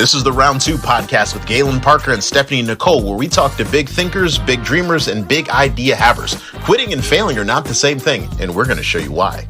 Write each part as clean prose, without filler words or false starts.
This is the Round 2 podcast with Galen Parker and Stephanie Nicole, where we talk to big thinkers, big dreamers, and big idea havers. Quitting and failing are not the same thing, and we're going to show you why.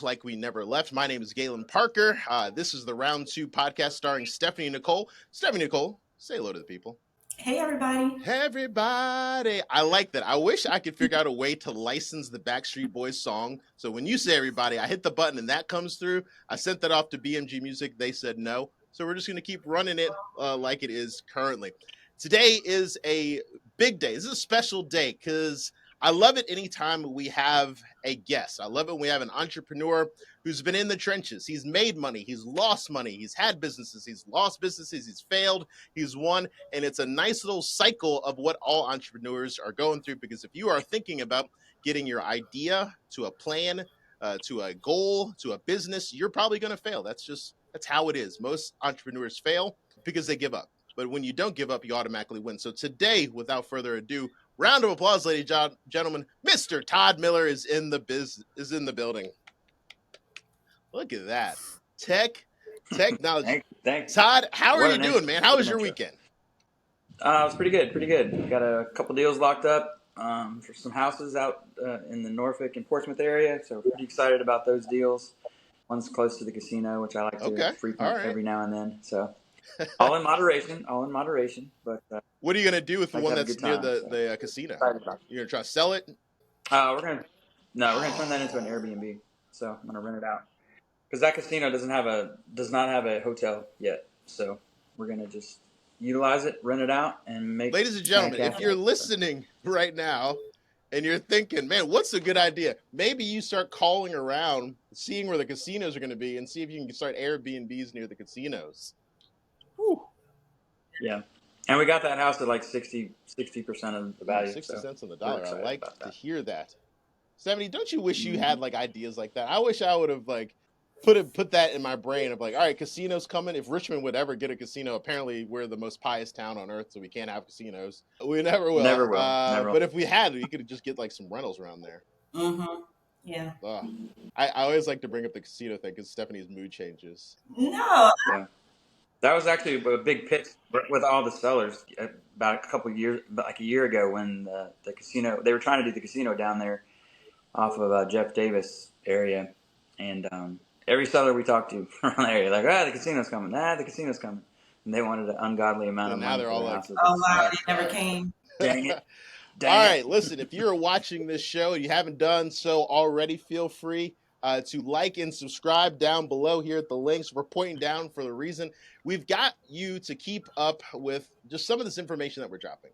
Like we never left. My name is Galen Parker. This is the Round 2 podcast starring Stephanie Nicole. Stephanie Nicole, say hello to the people. Hey, everybody. Hey, everybody. I like that. I wish I could figure out a way to license the Backstreet Boys song. So when you say everybody, I hit the button and that comes through. I sent that off to BMG Music. They said no. So we're just going to keep running it like it is currently. Today is a big day. This is a special day because I love it anytime we have a guest. I love it when we have an entrepreneur who's been in the trenches. He's made money. He's lost money. He's had businesses. He's lost businesses. He's failed. He's won. And it's a nice little cycle of what all entrepreneurs are going through, because if you are thinking about getting your idea to a plan, to a goal, to a business, you're probably going to fail. That's how it is. Most entrepreneurs fail because they give up. But when you don't give up, you automatically win. So today, without further ado, round of applause, ladies and gentlemen. Mr. Todd Miller is in the building. Look at that. Technology. Thanks. Todd, how are you doing, man? How was your weekend? It was pretty good. Got a couple deals locked up for some houses out in the Norfolk and Portsmouth area. So pretty excited about those deals. One's close to the casino, which I like to frequent every now and then. So all in moderation. But what are you gonna do with the one that's near the casino? You're gonna try to sell it? We're gonna turn that into an Airbnb. So I'm gonna rent it out because that casino does not have a hotel yet. So we're gonna just utilize it, rent it out, and make. Ladies and gentlemen, if you're listening right now and you're thinking, man, what's a good idea? Maybe you start calling around, seeing where the casinos are going to be, and see if you can start Airbnbs near the casinos. Whew. Yeah. And we got that house at like 60% of the value. 60 cents on the dollar. I like to hear that. Stephanie, don't you wish you had like ideas like that? I wish I would have like put that in my brain of like, all right, casinos coming. If Richmond would ever get a casino, apparently we're the most pious town on earth, so we can't have casinos. We never will. Never will. But if we had, we could just get like some rentals around there. Mm-hmm. Yeah. I always like to bring up the casino thing because Stephanie's mood changes. No. Yeah. That was actually a big pitch with all the sellers about a year ago when the casino, they were trying to do the casino down there off of Jeff Davis area. And every seller we talked to around the area, like, the casino's coming. The casino's coming. And they wanted an ungodly amount of money. Now they're all like, oh, wow, they never came. Dang it. All right, listen, if you're watching this show and you haven't done so already, feel free to like and subscribe down below here at the links. We're pointing down for the reason we've got you to keep up with just some of this information that we're dropping.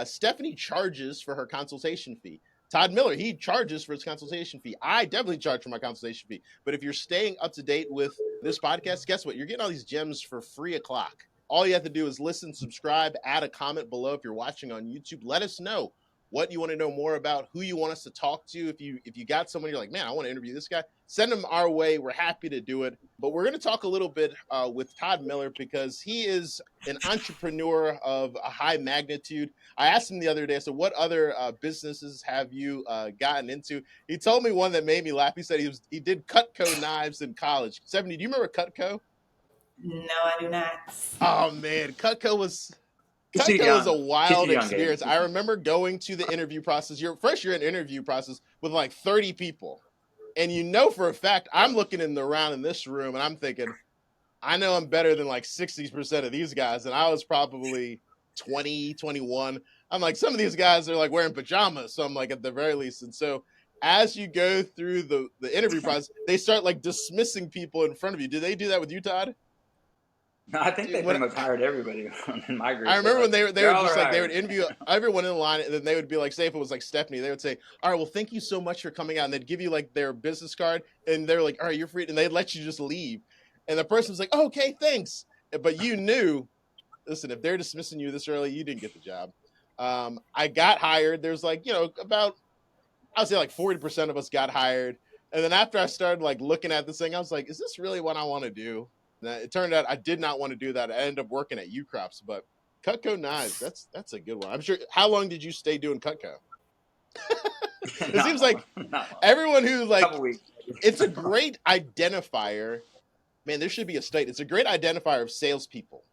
Stephanie charges for her consultation fee. Todd Miller, he charges for his consultation fee. I definitely charge for my consultation fee. But if you're staying up to date with this podcast, guess what? You're getting all these gems for free o'clock. All you have to do is listen, subscribe, add a comment below if you're watching on YouTube. Let us know what you want to know more about, who you want us to talk to. If you got someone you're like, man, I want to interview this guy, send them our way. We're happy to do it. But we're going to talk a little bit with Todd Miller because he is an entrepreneur of a high magnitude. I asked him the other day, so what other businesses have you gotten into? He told me one that made me laugh. He said he did Cutco knives in college. Stephanie, do you remember Cutco? No, I do not. Oh, man. Cutco was a wild experience. I remember going to the interview process. You're in interview process with like 30 people. And you know for a fact, I'm looking around in this room and I'm thinking, I know I'm better than like 60% of these guys. And I was probably 20, 21. I'm like, some of these guys are like wearing pajamas. So I'm like, at the very least. And so as you go through the interview process, they start like dismissing people in front of you. Do they do that with you, Todd? No, I think they pretty much hired everybody in my group. I remember when they would just like, they would interview everyone in line, and then they would be like, say if it was like Stephanie, they would say, all right, well, thank you so much for coming out. And they'd give you like their business card, and they're like, all right, you're free. And they'd let you just leave. And the person was like, oh, okay, thanks. But you knew, listen, if they're dismissing you this early, you didn't get the job. I got hired. There's like, about, I would say like 40% of us got hired. And then after I started like looking at this thing, I was like, is this really what I want to do? It turned out I did not want to do that. I ended up working at Ucrops, but Cutco knives, that's a good one. I'm sure. How long did you stay doing Cutco? It seems like not long. everyone who like, Couple weeks. it's a great identifier. Man, there should be a state. It's a great identifier of salespeople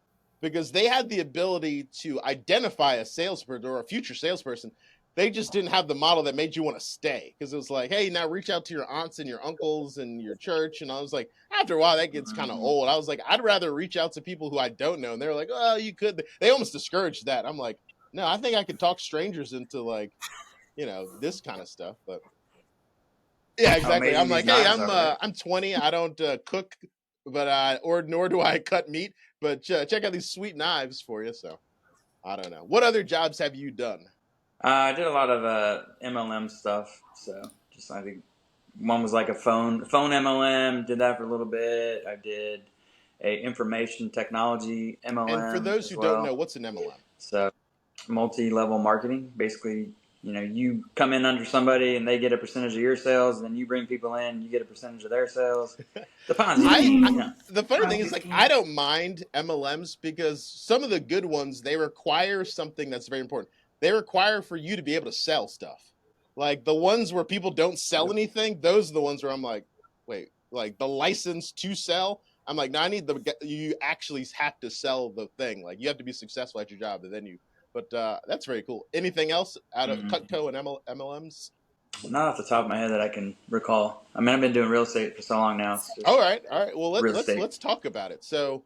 because they had the ability to identify a salesperson or a future salesperson. They just didn't have the model that made you want to stay because it was like, hey, now reach out to your aunts and your uncles and your church. And I was like, after a while, that gets kind of old. I was like, I'd rather reach out to people who I don't know. And they're like, oh, you could. They almost discouraged that. I'm like, no, I think I could talk strangers into like, this kind of stuff. But yeah, exactly. Amazing I'm these like, hey, knives are, right? I'm 20. I don't cook, but or nor do I cut meat. But check out these sweet knives for you. So I don't know. What other jobs have you done? I did a lot of MLM stuff. So just I think one was like a phone MLM. Did that for a little bit. I did a information technology And for MLM those as who don't know, well. what's an MLM? So multi-level marketing, basically. You come in under somebody and they get a percentage of your sales, and then you bring people in, you get a percentage of their sales. The Ponzi scheme. The funny thing is, like, I I don't mind MLMs because some of the good ones, they require something that's very important. They require for you to be able to sell stuff. Like the ones where people don't sell anything, those are the ones where I'm like, wait, like the license to sell. I'm like, no, I need you actually have to sell the thing. Like you have to be successful at your job, and then you. But that's very cool. Anything else out of Cutco and MLMs? Not off the top of my head that I can recall. I mean, I've been doing real estate for so long now. It's All just right, all right. Well, real let's estate. let's talk about it. So,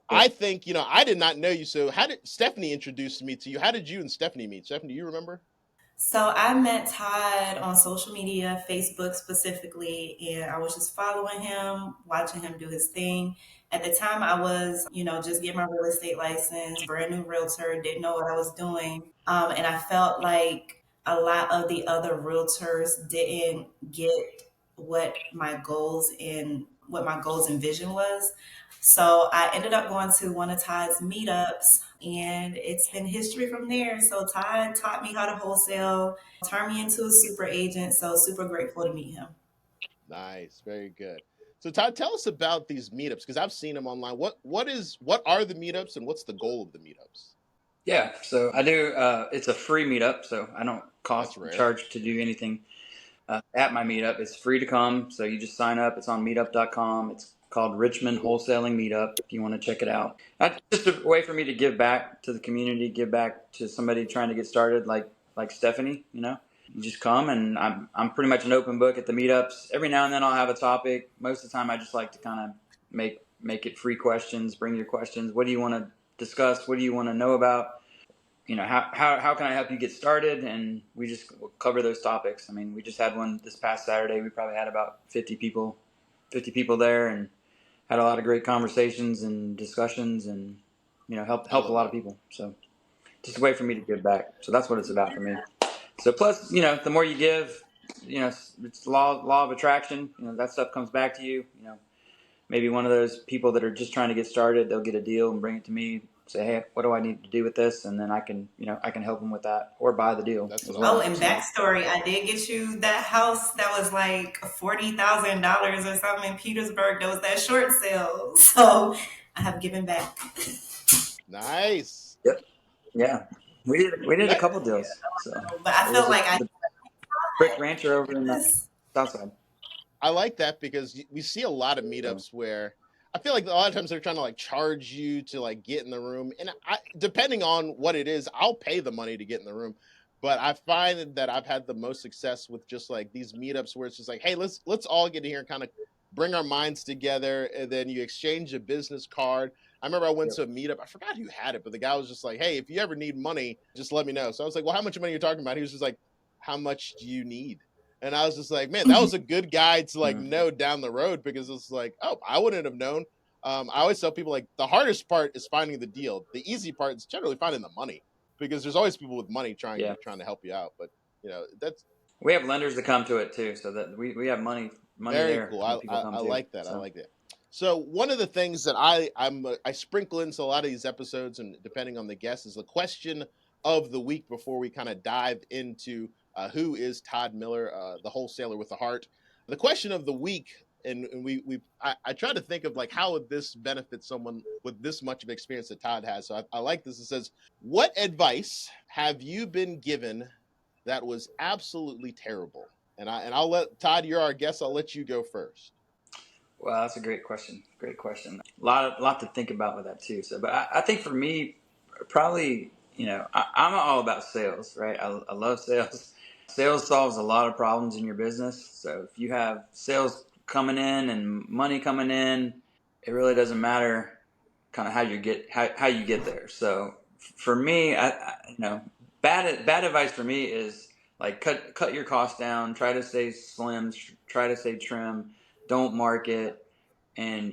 I think I did not know you. So, how did Stephanie introduce me to you? How did you and Stephanie meet? Stephanie, do you remember? So I met Todd on social media, Facebook specifically, and I was just following him, watching him do his thing. At the time, I was, just getting my real estate license, brand new realtor, didn't know what I was doing. And I felt like a lot of the other realtors didn't get what my goals and vision was. So I ended up going to one of Todd's meetups, and it's been history from there. So Todd taught me how to wholesale, turned me into a super agent. So super grateful to meet him. Nice, very good. So, Todd, tell us about these meetups because I've seen them online. What are the meetups and what's the goal of the meetups? Yeah, so I do. It's a free meetup, so I don't That's rare. charge to do anything at my meetup. It's free to come, so you just sign up. It's on meetup.com. It's called Richmond Wholesaling Meetup if you want to check it out. That's just a way for me to give back to the community, give back to somebody trying to get started like Stephanie, You just come, and I'm pretty much an open book at the meetups. Every now and then I'll have a topic. Most of the time I just like to kind of make it free questions, bring your questions. What do you want to discuss? What do you want to know about? How can I help you get started? And we just cover those topics. I mean, we just had one this past Saturday. We probably had about 50 people there, and had a lot of great conversations and discussions, and helped a lot of people. So just a way for me to give back. So that's what it's about for me. So plus, the more you give, it's law of attraction. That stuff comes back to you. Maybe one of those people that are just trying to get started, they'll get a deal and bring it to me. Say, hey, what do I need to do with this? And then I can help them with that or buy the deal That's as what I well. Oh, was and thinking. backstory, I did get you that house that was like $40,000 or something in Petersburg. That was that short sale. So I have given back. Nice. Yep. Yeah. We did a That couple deals. So But I it was felt like I the brick rancher over in the this. south side. I like that because we see a lot of So meetups where I feel like a lot of times they're trying to like charge you to like get in the room, and depending on what it is, I'll pay the money to get in the room. But I find that I've had the most success with just like these meetups where it's just like, hey, let's all get in here and kind of bring our minds together, and then you exchange a business card. I remember I went yep. to a meetup. I forgot who had it, but the guy was just like, "Hey, if you ever need money, just let me know." So I was like, "Well, how much money are you talking about?" He was just like, "How much do you need?" And I was just like, man, that was a good guy to like Mm-hmm. know down the road because it's like, oh, I wouldn't have known. I always tell people like the hardest part is finding the deal. The easy part is generally finding the money because there's always people with money Yeah. trying to help you out. But that's We have lenders that come to it too, so that we have money very there cool. when people come I to. like that. I So like that. So one of the things that I sprinkle into a lot of these episodes, and depending on the guest, is the question of the week before we kind of dive into who is Todd Miller, the wholesaler with the heart. The question of the week, and I try to think of like how would this benefit someone with this much of experience that Todd has. So I like this. It says, "What advice have you been given that was absolutely terrible? And I'll let Todd, you're our guest. I'll let you go first. Well, that's a great question. Great question. A lot to think about with that too. So, but I think for me, probably, I'm all about sales, right? I love sales. Sales solves a lot of problems in your business. So if you have sales coming in and money coming in, it really doesn't matter kind of how you get there. So for me, bad advice for me is like cut your costs down, try to stay slim, try to stay trim, don't market, and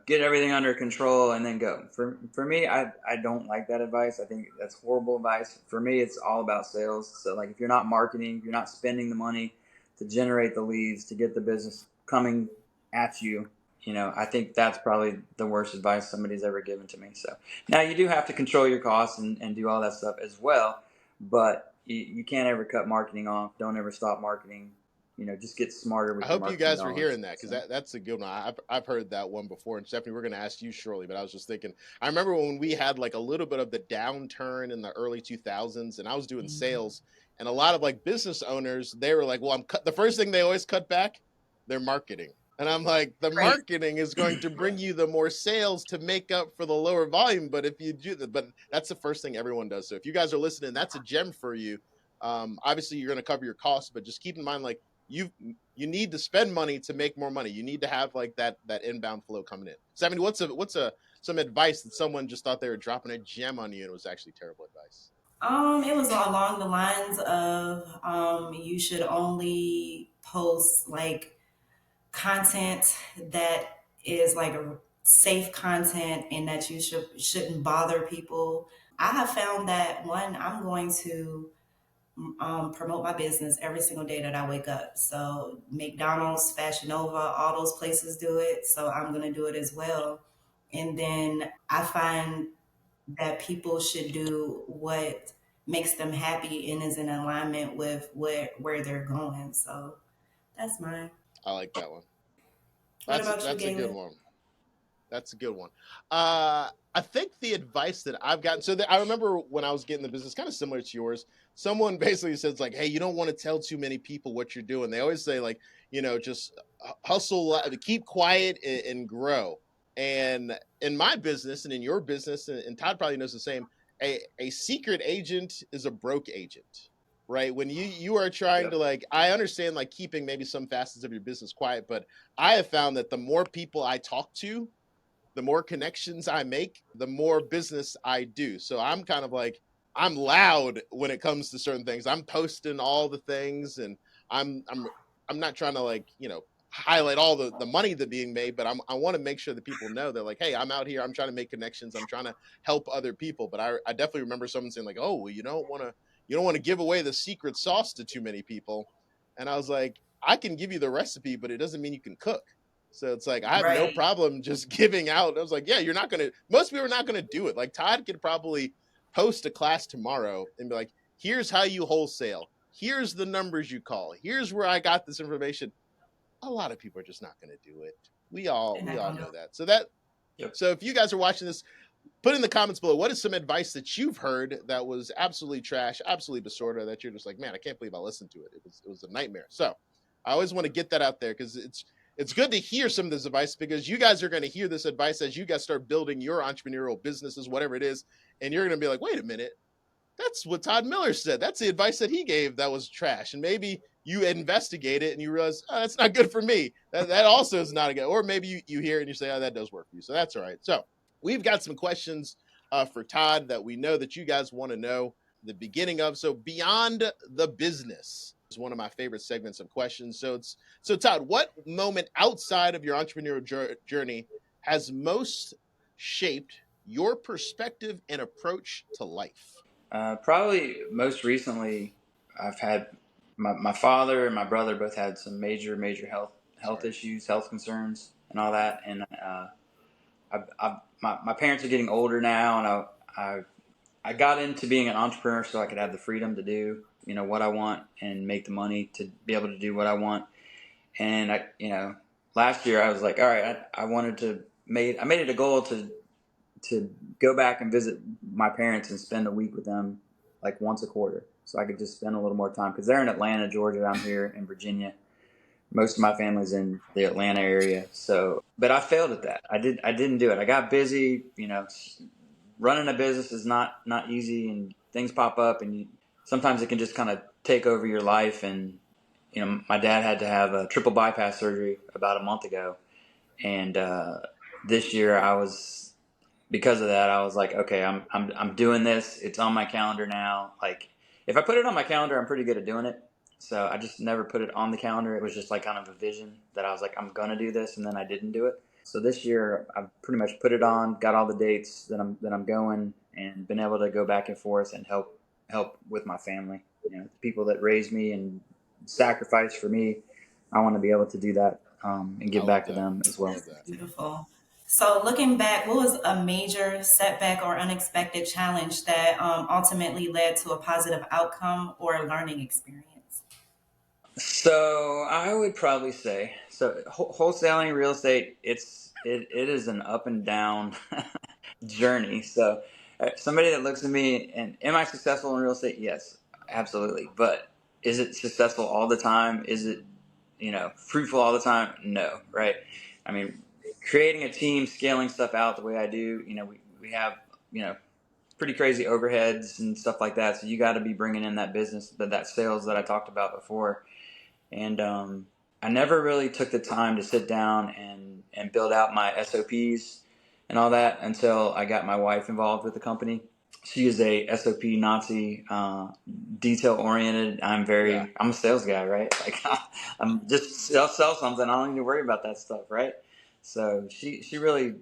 get everything under control and then go. For me, I don't like that advice. I think that's horrible advice. For me, it's all about sales. So like if you're not marketing, if you're not spending the money to generate the leads to get the business coming at you, I think that's probably the worst advice somebody's ever given to me. So now you do have to control your costs and do all that stuff as well, but you can't ever cut marketing off. Don't ever stop marketing. Just get smarter I with your hope you marketing guys were dollars. hearing that, because So. that's a good one. I've heard that one before, and Stephanie, we're going to ask you shortly. But I was just thinking, I remember when we had like a little bit of the downturn in the early 2000s, and I was doing Mhm. sales, and a lot of like business owners, they were like, "Well, the first thing they always cut back, their marketing." And I'm like, the Right. marketing is going to bring you the more sales to make up for the lower volume. But if you do that, but that's the first thing everyone does. So if you guys are listening, that's a gem for you. Obviously, you're going to cover your costs, but just keep in mind, like, you need to spend money to make more money. You need to have like that inbound flow coming in. Stephanie, what's some advice that someone just thought they were dropping a gem on you and it was actually terrible advice? It was along the lines of you should only post like content that is like a safe content and that you shouldn't bother people. I have found that one, I'm going to promote my business every single day that I wake up. So McDonald's, Fashion Nova, all those places do it. So I'm going to do it as well. And then I find that people should do what makes them happy and is in alignment with where they're going. So that's mine. I like that one. What about you, That's a good Galen? one. That's a good one. I think the advice that I've gotten, I remember when I was getting the business, kind of similar to yours. Someone basically says like, "Hey, you don't want to tell too many people what you're doing." They always say like, just hustle, keep quiet, and grow. And in my business and in your business, and Todd probably knows the same. A secret agent is a broke agent, right? When you are trying to Yep. like, I understand like keeping maybe some facets of your business quiet, but I have found that the more people I talk to, the more connections I make, the more business I do. So I'm kind of like, I'm loud when it comes to certain things. I'm posting all the things, and I'm I'm I'm not trying to like, highlight all the money that being made, but I want to make sure that people know that like, hey, I'm out here, I'm trying to make connections, I'm trying to help other people. But I definitely remember someone saying like, "Oh, well, you don't want to give away the secret sauce to too many people." And I was like, I can give you the recipe, but it doesn't mean you can cook. So it's like I have no Right. problem just giving out. I was like, yeah, you're not gonna. Most people are not gonna do it. Like Todd could probably post a class tomorrow and be like, "Here's how you wholesale. Here's the numbers you call. Here's where I got this information." A lot of people are just not gonna do it. We all They're we not all gonna do know it. that. Yep. So if you guys are watching this, put in the comments below, what is some advice that you've heard that was absolutely trash, absolutely disorder, that you're just like, man, I can't believe I listened to it. It was a nightmare. So I always want to get that out there, because it's good to hear some of this advice, because you guys are going to hear this advice as you guys start building your entrepreneurial businesses, whatever it is, and you're going to be like, wait a minute, that's what Todd Miller said. That's the advice that he gave that was trash. And maybe you investigate it and you realize, oh, that's not good for me. That also is not a good. Or maybe you hear it and you say, oh, that does work for you. So that's all right. So we've got some questions for Todd that we know that you guys want to know the beginning of. So beyond the business is one of my favorite segments of questions. So Todd, what moment outside of your entrepreneurial journey has most shaped your perspective and approach to life? Probably most recently, I've had my father and my brother both had some major health Sorry. issues, health concerns, and all that. And my parents are getting older now, and I got into being an entrepreneur so I could have the freedom to do what I want and make the money to be able to do what I want. And last year I was like, all right, I made it a goal to go back and visit my parents and spend a week with them like once a quarter. so I could just spend a little more time, because they're in Atlanta, Georgia. I'm here in Virginia. Most of my family's in the Atlanta area. So, but I failed at that. I didn't do it. I got busy. Running a business is not easy, and things pop up, and sometimes it can just kind of take over your life. And my dad had to have a triple bypass surgery about a month ago, and this year because of that, I was like, okay, I'm doing this. It's on my calendar now. Like, if I put it on my calendar, I'm pretty good at doing it. So I just never put it on the calendar. It was just like kind of a vision that I was like, I'm gonna do this, and then I didn't do it. So this year, I've pretty much put it on, got all the dates that I'm going, and been able to go back and forth and help with my family. The people that raised me and sacrificed for me, I want to be able to do that, and give back to them as well. That's beautiful. So looking back, what was a major setback or unexpected challenge that ultimately led to a positive outcome or a learning experience? So I would probably say, wholesaling real estate, it is an up and down journey. So somebody that looks at me and am I successful in real estate? Yes, absolutely. But is it successful all the time? Is it, fruitful all the time? No, right? I mean, creating a team, scaling stuff out the way I do, we have, pretty crazy overheads and stuff like that. So you got to be bringing in that business, that sales that I talked about before. And I never really took the time to sit down and build out my SOPs and all that until I got my wife involved with the company. She is a SOP Nazi, detail oriented. I'm a sales guy, right? Like, I'm just sell something. I don't need to worry about that stuff, right? So she really,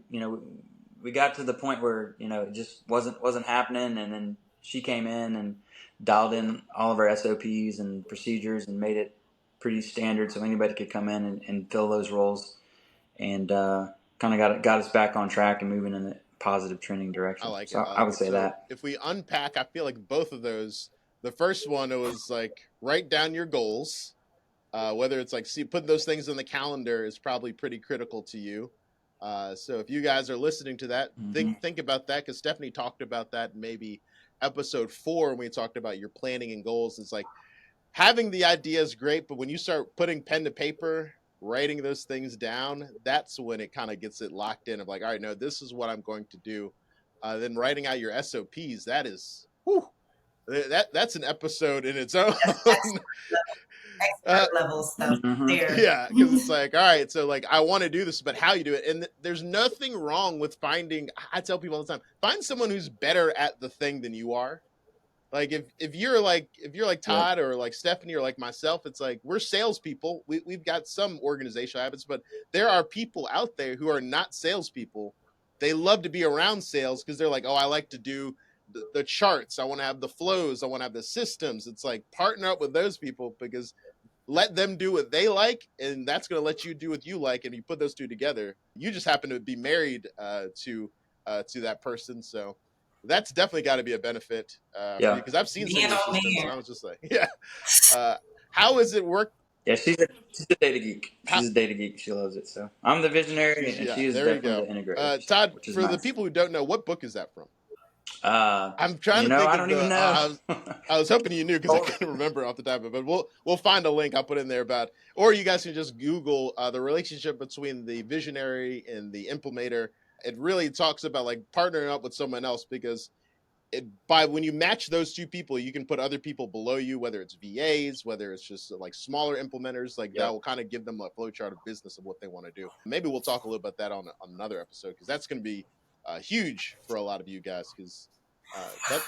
we got to the point where, it just wasn't happening. And then she came in and dialed in all of our SOPs and procedures and made it pretty standard so anybody could come in and fill those roles, and kind of got us back on track and moving in a positive trending direction. I like so it. I would say that. If we unpack, I feel like both of those, the first one, it was like write down your goals. Whether it's like putting those things in the calendar is probably pretty critical to you. So if you guys are listening to that, think about that, because Stephanie talked about that in maybe episode 4 when we talked about your planning and goals. It's like having the idea is great, but when you start putting pen to paper, writing those things down, that's when it kind of gets it locked in of like, all right, no, this is what I'm going to do. Then writing out your SOPs, that is, that's an episode in its own. Expert level stuff there. Yeah, because it's like, all right, so like I want to do this, but how you do it. And there's nothing wrong with finding, I tell people all the time, find someone who's better at the thing than you are. Like if you're like Todd or like Stephanie or like myself, it's like we're salespeople. We've got some organizational habits, but there are people out there who are not salespeople. They love to be around sales because they're like, oh, I like to do the charts. I want to have the flows. I want to have the systems. It's like partner up with those people, because let them do what they like, and that's going to let you do what you like. And you put those two together. You just happen to be married to that person, so that's definitely got to be a benefit because I've seen some of your systems, and I was just like, how is it work? Yeah, she's a data geek. She's a data geek. She loves it. So I'm the visionary, and she is definitely the integrator. Todd, for the people who don't know, what book is that from? I'm trying to think. I don't even know. I was hoping you knew, because I couldn't remember off the top of it. But we'll find a link. I'll put in there or you guys can just Google the relationship between the visionary and the implementer. It really talks about like partnering up with someone else, because when you match those two people, you can put other people below you, whether it's VAs, whether it's just like smaller implementers, like that will kind of give them a flowchart of business of what they want to do. Maybe we'll talk a little about that on another episode, because that's going to be huge for a lot of you guys, because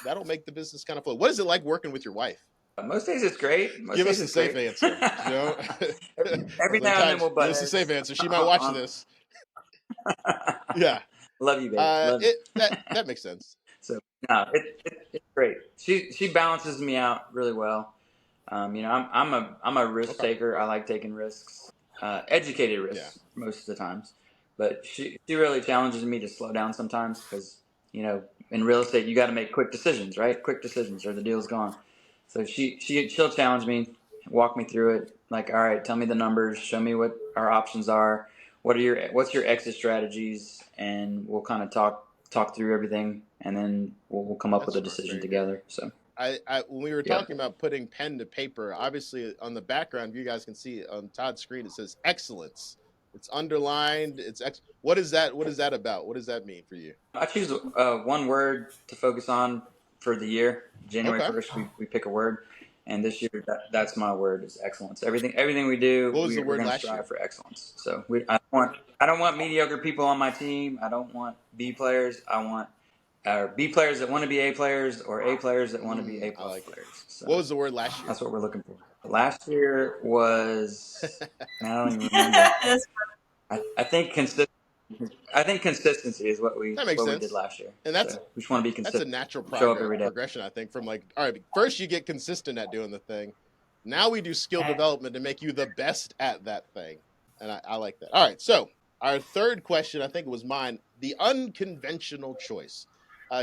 that'll make the business kind of flow. What is it like working with your wife? Most days it's great. Give us a safe answer. Every now and then we'll butt heads. Give us a safe answer. She might watch this. Yeah. Love you, baby. That makes sense. So no, it's great. She balances me out really well. I'm a risk taker. I like taking risks, educated risks most of the times. But she really challenges me to slow down sometimes, because in real estate you got to make quick decisions, right? Quick decisions or the deal's gone. So she'll challenge me, walk me through it. Like, all right, tell me the numbers, show me what our options are. What's your exit strategies, and we'll kind of talk through everything, and then we'll come up with a decision together. So when we were Yep. talking about putting pen to paper, obviously on the background, you guys can see on Todd's screen, it says excellence. It's underlined. What is that? What is that about? What does that mean for you? I choose one word to focus on for the year. January Okay. 1st, we pick a word. And this year, that's my word is excellence. Everything we do, What was the we're word going to last year? strive for excellence. So I don't want mediocre people on my team. I don't want B players. I want B players that want to be A players or A players that want to be A I plus like it. players. What So was the word last year? that's what we're looking for. Last year was, man, I don't even remember. I think consistency is That makes what we did sense. last year. And So we just want to be that's a consistent, natural show up every day. progression, I think, from like, all right, first you get consistent at doing the thing. Now we do skill development to make you the best at that thing. And I like that. All right. So our third question, I think it was mine, the unconventional choice.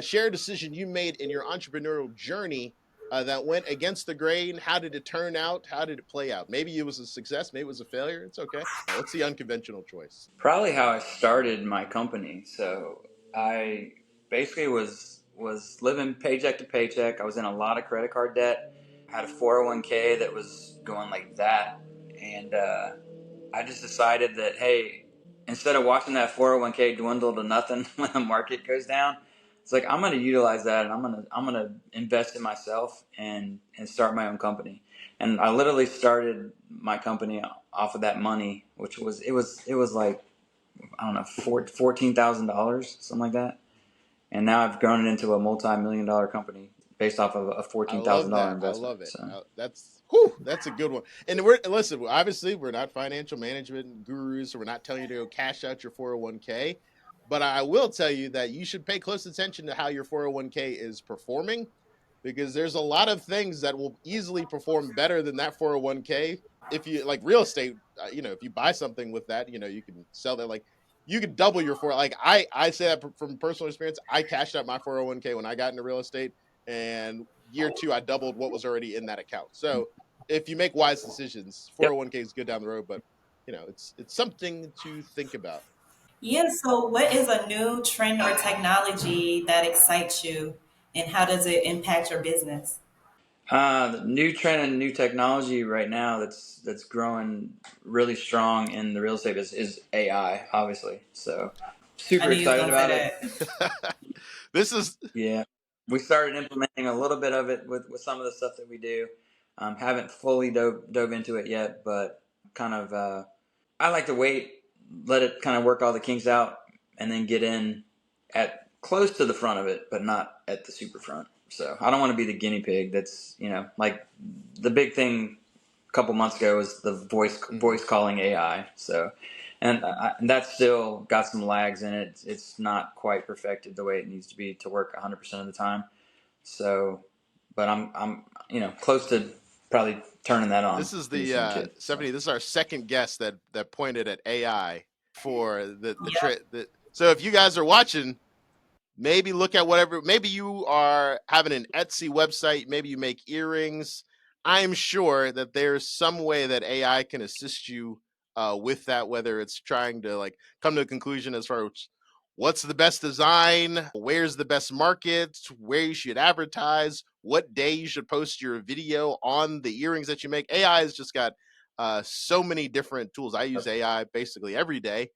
Share a decision you made in your entrepreneurial journey that went against the grain. How did it turn out? How did it play out? Maybe it was a success. Maybe it was a failure. It's okay. What's the unconventional choice? Probably how I started my company. So I basically was living paycheck to paycheck. I was in a lot of credit card debt. I had a 401k that was going like that, and I just decided that, hey, instead of watching that 401k dwindle to nothing when the market goes down, it's like I'm going to utilize that and I'm going to invest in myself and start my own company. And I literally started my company off of that money, which was like, I don't know, $14,000, something like that. And now I've grown it into a multi-million-dollar company based off of a I fourteen thousand love dollar that. I investment. love it. So That's a good one. And listen. Obviously, we're not financial management gurus, so we're not telling you to go cash out your 401k. But I will tell you that you should pay close attention to how your 401k is performing, because there's a lot of things that will easily perform better than that 401k. If you like real estate, if you buy something with that, you can sell that. Like you could double your four. Like I say that from personal experience. I cashed out my 401k when I got into real estate, and year two I doubled what was already in that account. So if you make wise decisions, yep. 401k is good down the road, but it's something to think about. Yeah, so what is a new trend or technology that excites you, and how does it impact your business? The new trend and new technology right now that's growing really strong in the real estate is AI, obviously. So I super knew you was excited gonna say about it. that. This is Yeah, we started implementing a little bit of it with some of the stuff that we do. Haven't fully dove into it yet, but kind of I like to wait, let it kind of work all the kinks out, and then get in at close to the front of it, but not at the super front. So I don't want to be the guinea pig. That's like the big thing a couple months ago was the voice calling AI. So and that's still got some lags in it. It's not quite perfected the way it needs to be to work 100% of the time. So, but I'm close to probably turning that on This is pretty the soon too. So. Stephanie. This is our second guest that pointed at AI for the Yep. trip. So if you guys are watching, maybe look at whatever. Maybe you are having an Etsy website. Maybe you make earrings. I'm sure that there's some way that AI can assist you with that. Whether it's trying to like come to a conclusion as far as what's the best design, where's the best market, where you should advertise, what day you should post your video on the earrings that you make. AI has just got so many different tools. I use AI basically every day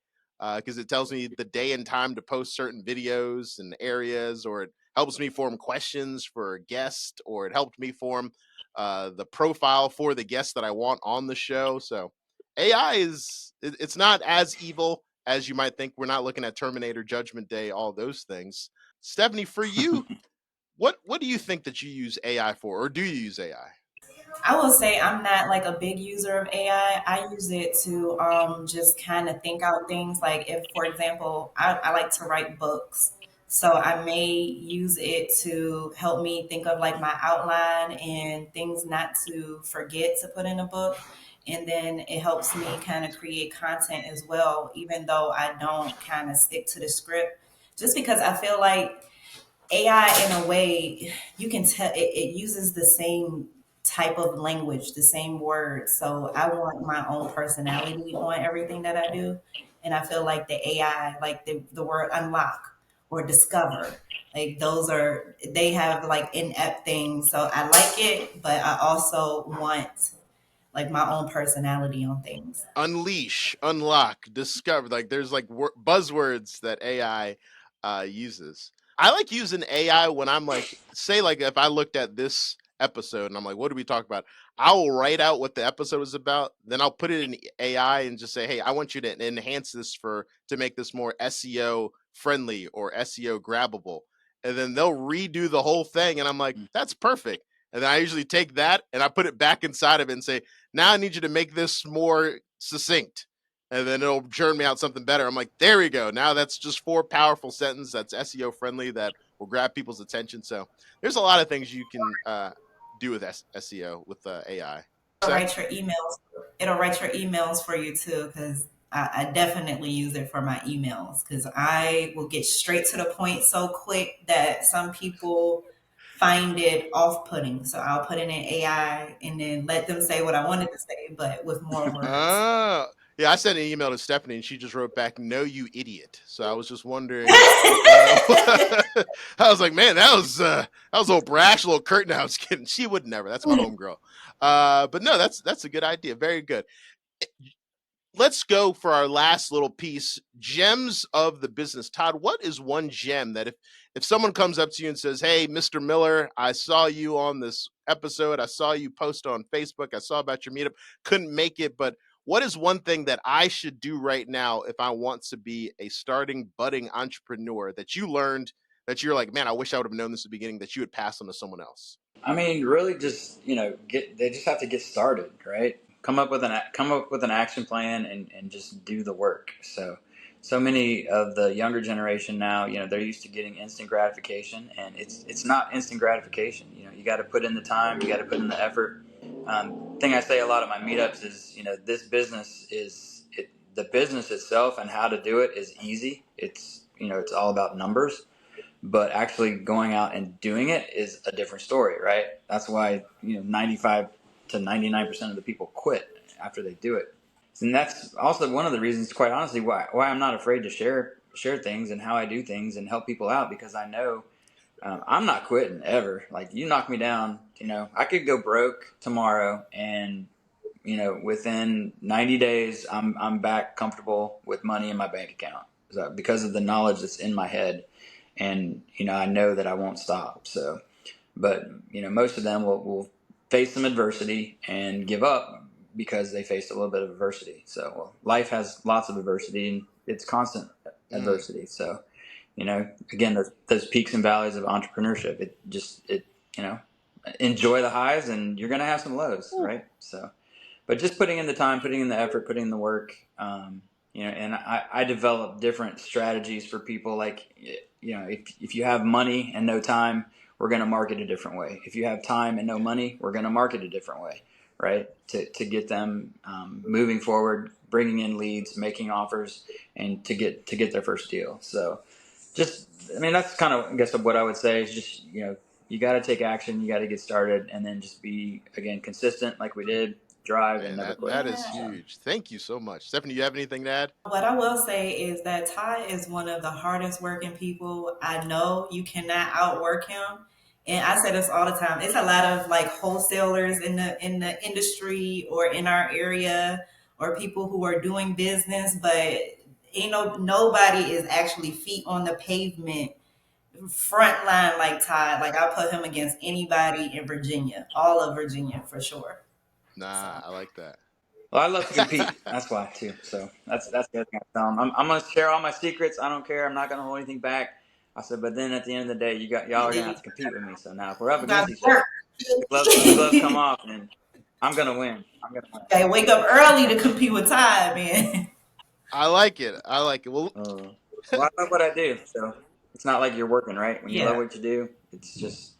because it tells me the day and time to post certain videos and areas, or it helps me form questions for a guest, or it helped me form the profile for the guest that I want on the show. So AI it's not as evil as you might think. We're not looking at Terminator, Judgment Day, all those things. Stephanie, for you, what do you think that you use AI for, or do you use AI? I will say I'm not like a big user of AI. I use it to just kind of think out things. Like if, for example, I like to write books. So I may use it to help me think of like my outline and things not to forget to put in a book. And then it helps me kind of create content as well, even though I don't kind of stick to the script. Just because I feel like AI, in a way, you can tell it uses the same type of language, the same words. So I want my own personality on everything that I do. And I feel like the AI, like the word unlock or discover, Like they have like inept things. So I like it, but I also want like my own personality on things. Unleash, unlock, discover. Like there's like buzzwords that AI uses. I like using AI when I'm like, say, like if I looked at this episode and I'm like, what did we talk about? I will write out what the episode is about. Then I'll put it in AI and just say, hey, I want you to enhance this to make this more SEO friendly or SEO grabbable. And then they'll redo the whole thing. And I'm like, that's perfect. And then I usually take that and I put it back inside of it and say, now I need you to make this more succinct. And then it'll churn me out something better. I'm like, there we go. Now that's just 4 powerful sentences that's SEO friendly that will grab people's attention. So there's a lot of things you can do with SEO with AI. It'll So write your emails. It'll write your emails for you too, because I definitely use it for my emails because I will get straight to the point so quick that some people find it off-putting. So I'll put it in AI and then let them say what I wanted to say, but with more words. uh, yeah, I sent an email to Stephanie and she just wrote back, "No, you idiot." So I was just wondering. I was like, man, that was a little brash, a little curt. No, I was kidding. She would never. That's my homegirl. But no, that's a good idea. Very good. Let's go for our last little piece, gems of the business. Todd, what is one gem that if someone comes up to you and says, hey, Mr. Miller, I saw you on this episode, I saw you post on Facebook, I saw about your meetup, couldn't make it, but what is one thing that I should do right now if I want to be a starting budding entrepreneur that you learned that you're like, man, I wish I would have known this at the beginning, that you would pass on to someone else? I mean, really, just they just have to get started, right? Come up with an action plan and just do the work. So many of the younger generation now, they're used to getting instant gratification, and it's not instant gratification. You got to put in the time, you got to put in the effort. Thing I say a lot at my meetups is, this business the business itself and how to do it is easy. It's all about numbers, but actually going out and doing it is a different story, right? That's why 95 to 99% of the people quit after they do it, and that's also one of the reasons, quite honestly, why I'm not afraid to share things and how I do things and help people out, because I know I'm not quitting ever. Like, you knock me down, I could go broke tomorrow, and within 90 days, I'm back comfortable with money in my bank account, because of the knowledge that's in my head, and I know that I won't stop. So, but most of them will face some adversity and give up because they faced a little bit of adversity. So, life has lots of adversity, and it's constant adversity. So, again, those peaks and valleys of entrepreneurship. Enjoy the highs, and you're gonna have some lows, right? So, but just putting in the time, putting in the effort, putting in the work, and I develop different strategies for people. Like, if you have money and no time, we're going to market a different way. If you have time and no money, we're going to market a different way, right? To get them moving forward, bringing in leads, making offers, and to get their first deal. So, that's kind of, I guess, what I would say is just, you got to take action, you got to get started, and then just be, again, consistent like we did. Drive and Man, never that quit. is huge. Thank you so much. Stephanie, you have anything to add? What I will say is that Ty is one of the hardest working people I know. You cannot outwork him. And I say this all the time. It's a lot of like wholesalers in the industry or in our area, or people who are doing business, but nobody is actually feet on the pavement front line like Ty. Like, I put him against anybody in Virginia, all of Virginia for sure. So Nah, I like that. Well, I love to compete. That's why too. So that's the other thing I tell them. I'm going to share all my secrets. I don't care. I'm not going to hold anything back. I said, but then at the end of the day, y'all are going to have to compete with me. So now, if we're up you got against to each other, work. the gloves come off, and I'm going to win. I'm going to win. Gotta wake up early to compete with Ty, man. I like it. I like it. Well, Well, I love what I do. So it's not like you're working, right? When you love Yeah. what you do, it's just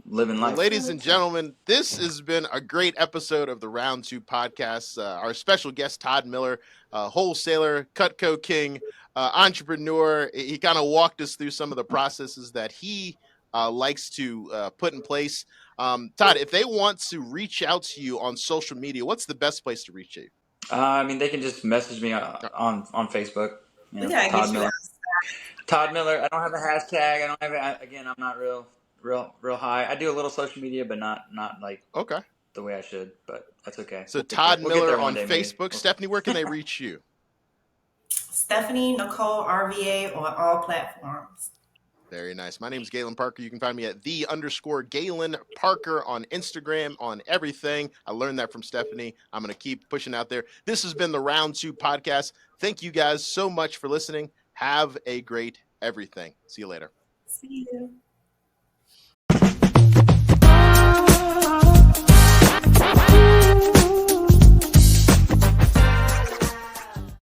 living Well, life. ladies and gentlemen, this has been a great episode of the Round Two podcast. Our special guest, Todd Miller, wholesaler, Cutco King, entrepreneur. He kind of walked us through some of the processes that he likes to put in place. Todd, if they want to reach out to you on social media, what's the best place to reach you? They can just message me on Facebook. We gotta Todd get you Miller. Todd Miller. I don't have a hashtag. I don't have it. Again, I'm not real high. I do a little social media, but not like Okay. the way I should. But that's okay. So We'll get Todd there. We'll get Miller there one on day, maybe. Facebook. Stephanie, where can they reach you? Stephanie Nicole RVA on all platforms. Very nice. My name is Galen Parker. You can find me at _Galen Parker on Instagram, on everything. I learned that from Stephanie. I'm going to keep pushing out there. This has been the Round 2 podcast. Thank you guys so much for listening. Have a great everything. See you later. See you.